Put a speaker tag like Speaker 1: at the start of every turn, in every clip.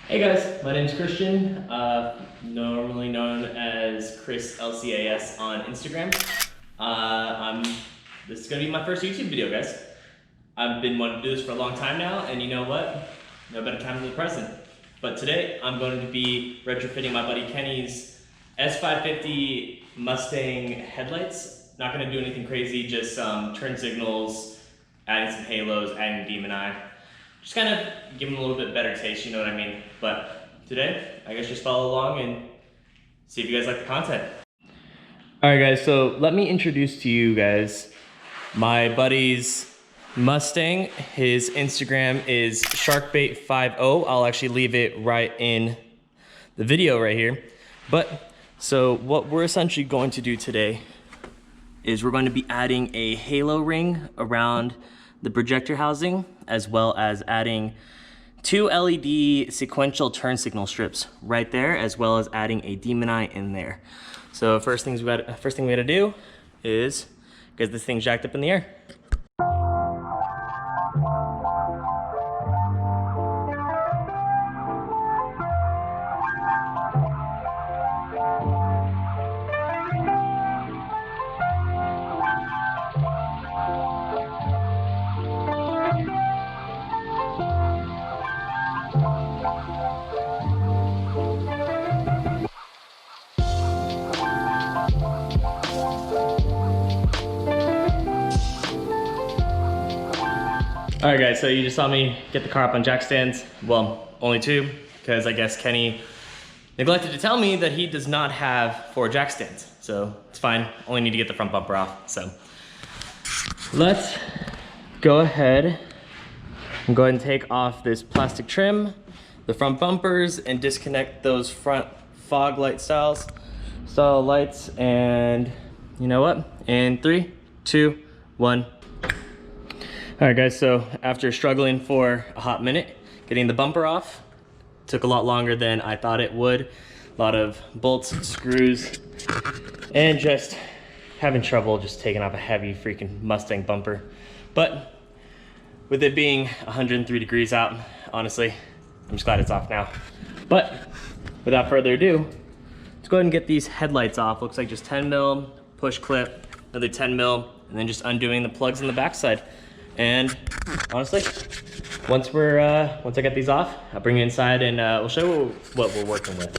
Speaker 1: Hey guys, my name is Christian, normally known as Chris LCAS on Instagram. This is going to be my first YouTube video, guys. I've been wanting to do this for a long time now, and you know what? No better time than the present. But today, I'm going to be retrofitting my buddy Kenny's S550 Mustang headlights. Not going to do anything crazy, just turn signals, adding some halos, adding demon eye. Just kind of give them a little bit better taste, you know what I mean? But today, I guess just follow along and see if you guys like the content. All right guys, so let me introduce to you guys my buddy's Mustang. His Instagram is sharkbait50. I'll actually leave it right in the video right here. But so what we're essentially going to do today is we're going to be adding a halo ring around the projector housing, as well as adding 2 LED sequential turn signal strips right there, as well as adding a demon eye in there. So first thing we gotta do is get this thing jacked up in the air. All right guys, so you just saw me get the car up on jack stands. Well, only 2, because I guess Kenny neglected to tell me that he does not have 4 jack stands. So it's fine, only need to get the front bumper off. So let's go ahead and take off this plastic trim, the front bumpers, and disconnect those front fog light style lights. And you know what? In 3, 2, 1. All right guys, so after struggling for a hot minute, getting the bumper off, took a lot longer than I thought it would. A lot of bolts, screws, and just having trouble just taking off a heavy freaking Mustang bumper. But with it being 103 degrees out, honestly, I'm just glad it's off now. But without further ado, let's go ahead and get these headlights off. Looks like just 10 mil, push clip, another 10 mil, and then just undoing the plugs in the backside. And honestly, once I get these off, I'll bring you inside and we'll show you what we're working with.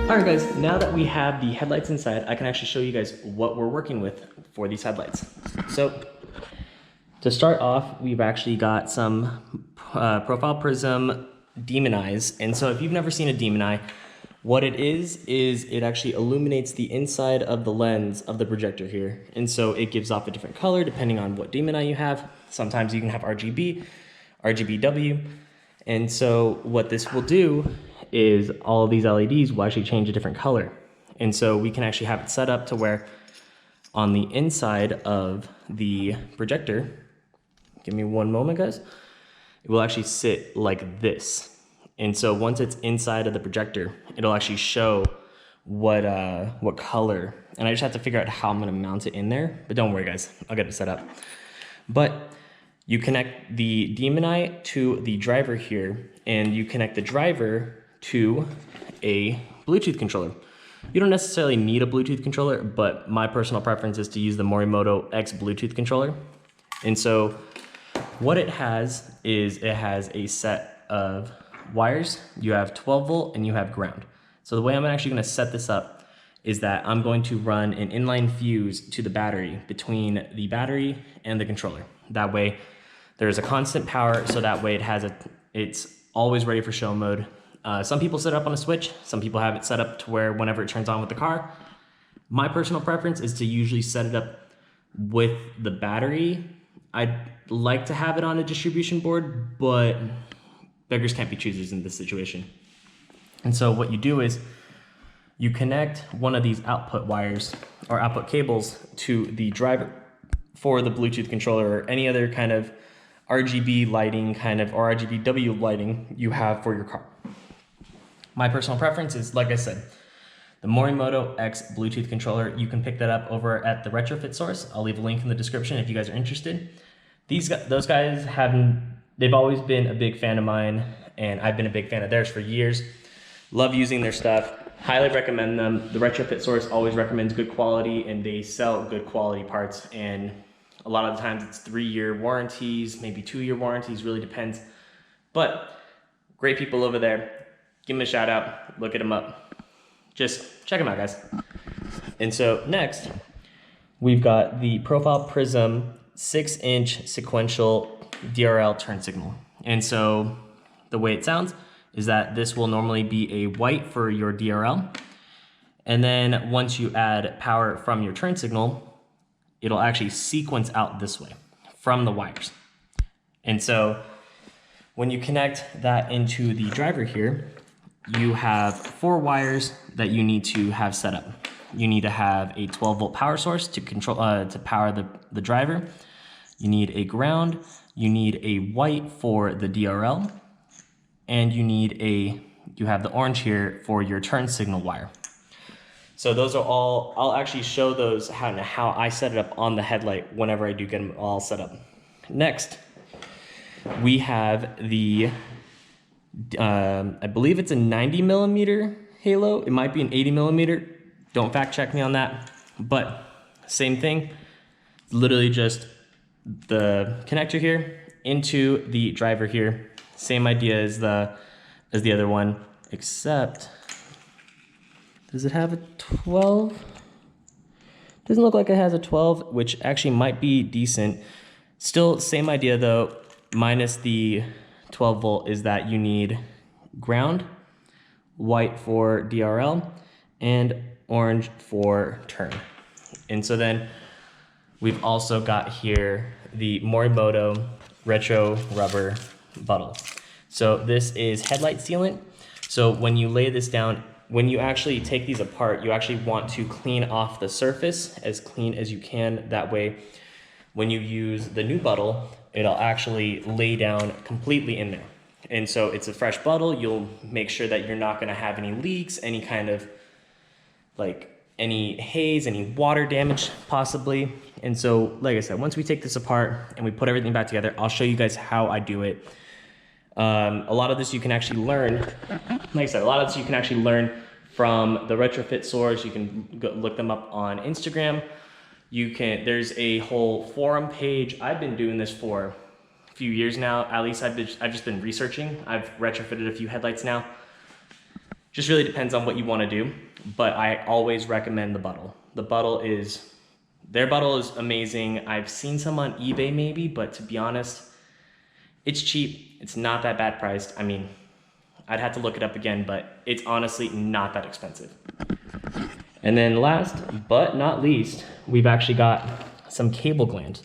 Speaker 1: Alright guys, now that we have the headlights inside, I can actually show you guys what we're working with for these headlights. So, to start off, we've actually got some profile prism demon eyes. And so if you've never seen a demon eye, what it is it actually illuminates the inside of the lens of the projector here. And so it gives off a different color depending on what demon eye you have. Sometimes you can have RGB, RGBW. And so what this will do is all of these LEDs will actually change a different color. And so we can actually have it set up to where on the inside of the projector, give me one moment guys, it will actually sit like this. And so once it's inside of the projector, it'll actually show what color. And I just have to figure out how I'm gonna mount it in there, but don't worry guys, I'll get it set up. But you connect the DMI to the driver here, and you connect the driver to a Bluetooth controller. You don't necessarily need a Bluetooth controller, but my personal preference is to use the Morimoto X Bluetooth controller. And so what it has is it has a set of wires. You have 12 volt and you have ground. So the way I'm actually gonna set this up is that I'm going to run an inline fuse to the battery between the battery and the controller. That way there's a constant power, so that way it's always ready for show mode. Some people set it up on a switch. Some people have it set up to where whenever it turns on with the car. My personal preference is to usually set it up with the battery. I'd like to have it on a distribution board, but beggars can't be choosers in this situation. And so what you do is you connect one of these output wires or output cables to the driver for the Bluetooth controller or any other kind of RGB lighting or RGBW lighting you have for your car. My personal preference is, like I said, the Morimoto X Bluetooth controller. You can pick that up over at the RetrofitSource. I'll leave a link in the description if you guys are interested. Those guys they've always been a big fan of mine, and I've been a big fan of theirs for years. Love using their stuff. Highly recommend them. The RetrofitSource always recommends good quality, and they sell good quality parts. And a lot of the times it's 3-year warranties, maybe 2-year warranties, really depends. But great people over there. Give them a shout out, look at them up. Just check them out, guys. And so next, we've got the Profile Prism 6-inch sequential DRL turn signal. And so the way it sounds is that this will normally be a white for your DRL. And then once you add power from your turn signal, it'll actually sequence out this way from the wires. And so when you connect that into the driver here, you have 4 wires that you need to have set up. You need to have a 12 volt power source to power the driver. You need a ground, you need a white for the DRL, and you have the orange here for your turn signal wire. So those are all, I'll actually show those how I set it up on the headlight whenever I do get them all set up. Next, we have the I believe it's a 90 millimeter halo. It might be an 80 millimeter. Don't fact check me on that. But same thing. Literally just the connector here into the driver here. Same idea as the other one, except does it have a 12? Doesn't look like it has a 12, which actually might be decent. Still same idea though, minus the 12 volt is that you need ground, white for DRL, and orange for turn. And so then we've also got here the Morimoto RetroRubber Butyl. So this is headlight sealant. So when you lay this down, when you actually take these apart, you actually want to clean off the surface as clean as you can. That way, when you use the new Butyl, it'll actually lay down completely in there. And so it's a fresh Butyl. You'll make sure that you're not gonna have any leaks, any kind of any haze, any water damage possibly. And so, like I said, once we take this apart and we put everything back together, I'll show you guys how I do it. A lot of this you can actually learn, like I said, a lot of this you can actually learn from the RetrofitSource. You can look them up on Instagram. There's a whole forum page. I've been doing this for a few years now. At least I've just been researching. I've retrofitted a few headlights now. Just really depends on what you want to do, but I always recommend the Butyl. Their Butyl is amazing. I've seen some on eBay maybe, but to be honest, it's cheap. It's not that bad priced. I mean, I'd have to look it up again, but it's honestly not that expensive. And then last but not least, we've actually got some cable gland.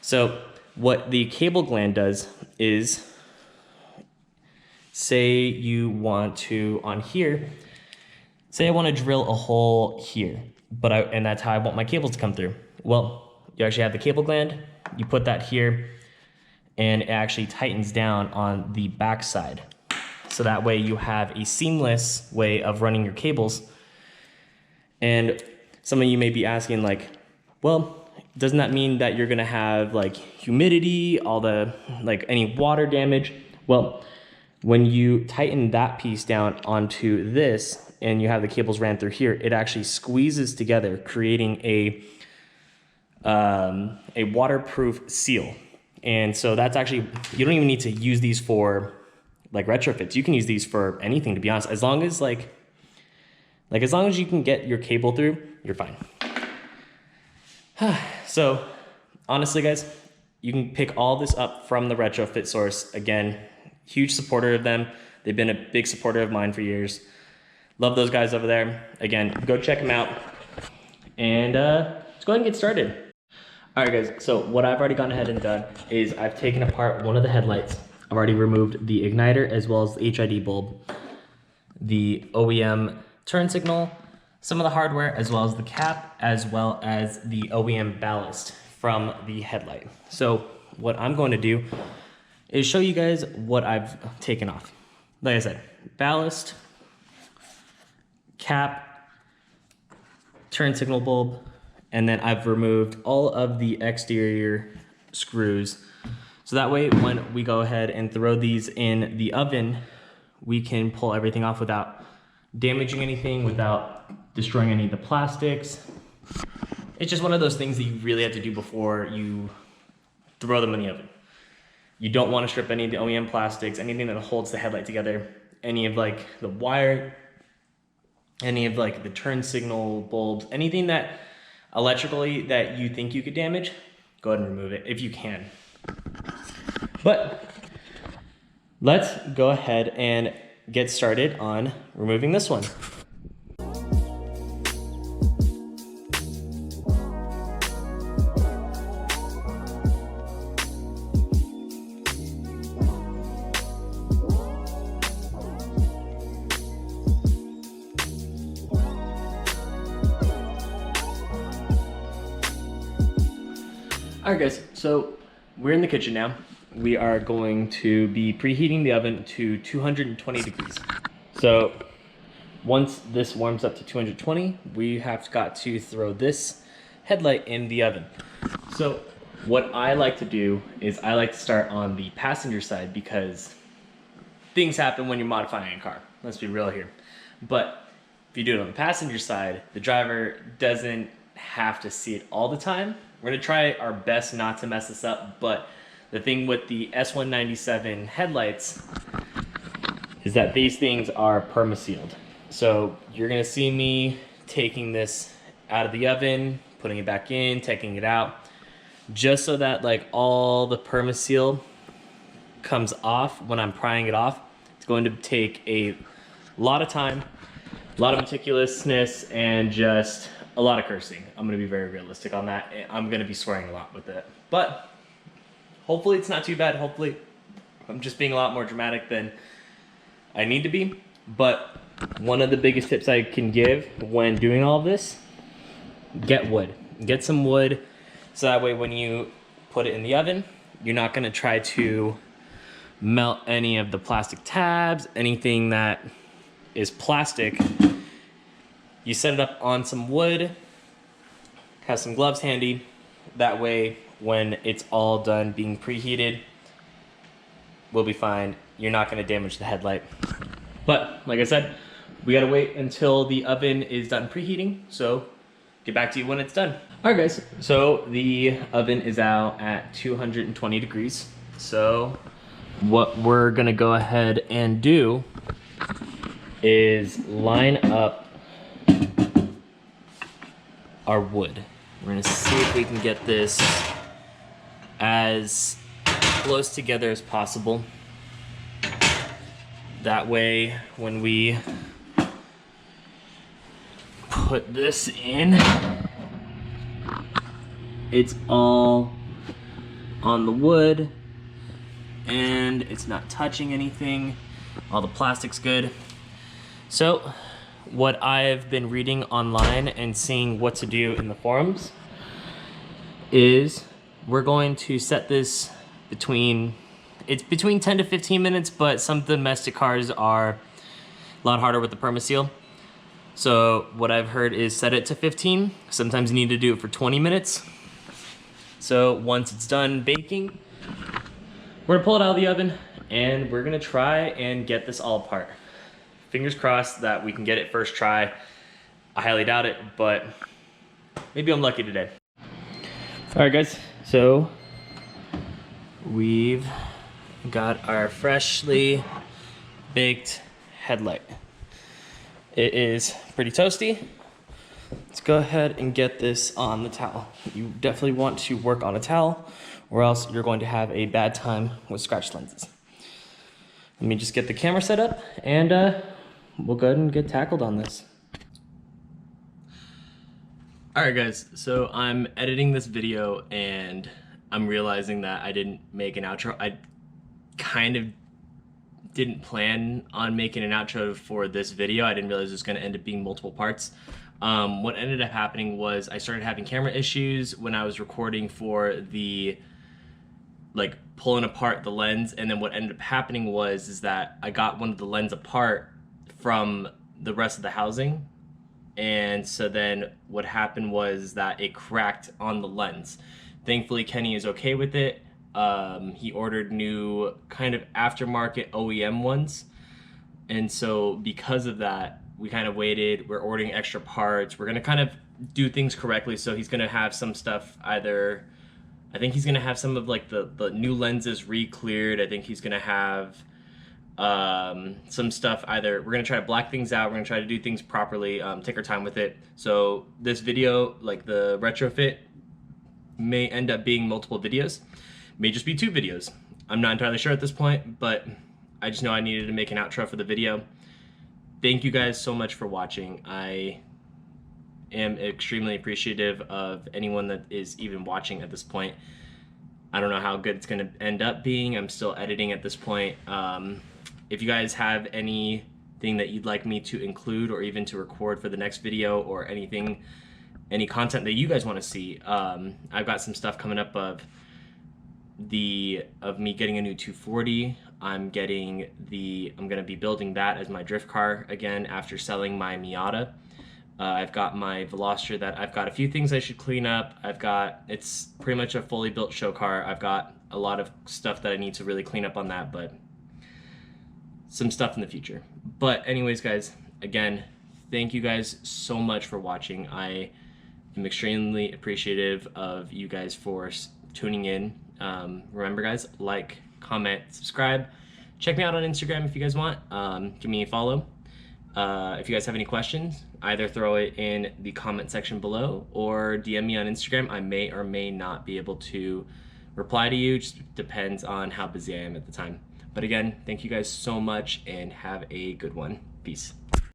Speaker 1: So what the cable gland does is, say you want to, on here, say I want to drill a hole here, and that's how I want my cables to come through. Well, you actually have the cable gland, you put that here, and it actually tightens down on the back side. So that way you have a seamless way of running your cables. And some of you may be asking like, well, doesn't that mean that you're gonna have like humidity, all the, like any water damage? Well, when you tighten that piece down onto this and you have the cables ran through here, it actually squeezes together, creating a waterproof seal. And so that's actually, you don't even need to use these for like retrofits. You can use these for anything, to be honest. As long as as long as you can get your cable through, you're fine. So honestly, guys, you can pick all this up from the RetrofitSource. Again, huge supporter of them. They've been a big supporter of mine for years. Love those guys over there. Again, go check them out. And let's go ahead and get started. All right, guys, so what I've already gone ahead and done is I've taken apart one of the headlights. I've already removed the igniter as well as the HID bulb, the OEM turn signal, some of the hardware, as well as the cap, as well as the OEM ballast from the headlight. So what I'm going to do is show you guys what I've taken off. Like I said, ballast, cap, turn signal bulb, and then I've removed all of the exterior screws. So that way, when we go ahead and throw these in the oven, we can pull everything off without damaging anything, without destroying any of the plastics. It's just one of those things that you really have to do before you throw them in the oven. You don't want to strip any of the OEM plastics, anything that holds the headlight together, any of like the wire, any of like the turn signal bulbs, anything that electrically that you think you could damage, go ahead and remove it if you can. But let's go ahead and get started on removing this one. All right, guys, so we're in the kitchen now. We are going to be preheating the oven to 220 degrees. So once this warms up to 220, we have got to throw this headlight in the oven. So what I like to do is I like to start on the passenger side because things happen when you're modifying a car. Let's be real here. But if you do it on the passenger side, the driver doesn't have to see it all the time. We're gonna try our best not to mess this up, but the thing with the S197 headlights is that these things are perma-sealed. So you're gonna see me taking this out of the oven, putting it back in, taking it out, just so that like all the perma-seal comes off when I'm prying it off. It's going to take a lot of time, a lot of meticulousness, and just a lot of cursing. I'm gonna be very realistic on that. I'm gonna be swearing a lot with it. But hopefully it's not too bad. Hopefully I'm just being a lot more dramatic than I need to be. But one of the biggest tips I can give when doing all of this, get wood. Get some wood so that way when you put it in the oven, you're not gonna try to melt any of the plastic tabs, anything that is plastic. You set it up on some wood, have some gloves handy. That way, when it's all done being preheated, we'll be fine. You're not gonna damage the headlight. But like I said, we gotta wait until the oven is done preheating. So get back to you when it's done. All right, guys, so the oven is out at 220 degrees. So what we're gonna go ahead and do is line up our wood. We're gonna see if we can get this as close together as possible. That way, when we put this in, it's all on the wood and it's not touching anything. All the plastic's good. So what I've been reading online and seeing what to do in the forums is we're going to set this between 10 to 15 minutes, but some domestic cars are a lot harder with the perma-seal. So what I've heard is set it to 15. Sometimes you need to do it for 20 minutes. So once it's done baking, we're gonna pull it out of the oven and we're gonna try and get this all apart. Fingers crossed that we can get it first try. I highly doubt it, but maybe I'm lucky today. All right guys, so we've got our freshly baked headlight. It is pretty toasty. Let's go ahead and get this on the towel. You definitely want to work on a towel or else you're going to have a bad time with scratch lenses. Let me just get the camera set up and we'll go ahead and get tackled on this. All right guys, so I'm editing this video and I'm realizing that I didn't make an outro. I kind of didn't plan on making an outro for this video. I didn't realize it was going to end up being multiple parts. What ended up happening was I started having camera issues when I was recording for the pulling apart the lens, and then what ended up happening is that I got one of the lens apart from the rest of the housing, and so then what happened was that it cracked on the lens. Thankfully Kenny is okay with it. He ordered new kind of aftermarket OEM ones, and so because of that we kind of waited. We're ordering extra parts. We're gonna kind of do things correctly, so he's gonna have some stuff either, I think he's gonna have some of the new lenses re-cleared. I think he's gonna have some stuff either, we're gonna try to black things out, we're gonna try to do things properly, take our time with it. So this video, the retrofit, may end up being multiple videos, may just be 2 videos. I'm not entirely sure at this point, but I just know I needed to make an outro for the video. Thank you guys so much for watching. I am extremely appreciative of anyone that is even watching at this point. I don't know how good it's gonna end up being. I'm still editing at this point. If you guys have anything that you'd like me to include or even to record for the next video, or anything, any content that you guys want to see, I've got some stuff coming up of me getting a new 240. I'm gonna be building that as my drift car again after selling my Miata. I've got my Veloster that I've got a few things I should clean up. It's pretty much a fully built show car. I've got a lot of stuff that I need to really clean up on that, but some stuff in the future. But anyways guys, again, thank you guys so much for watching. I am extremely appreciative of you guys for tuning in. Remember guys, like, comment, subscribe. Check me out on Instagram if you guys want. Give me a follow. If you guys have any questions, either throw it in the comment section below or DM me on Instagram. I may or may not be able to reply to you, just depends on how busy I am at the time. But again, thank you guys so much and have a good one. Peace.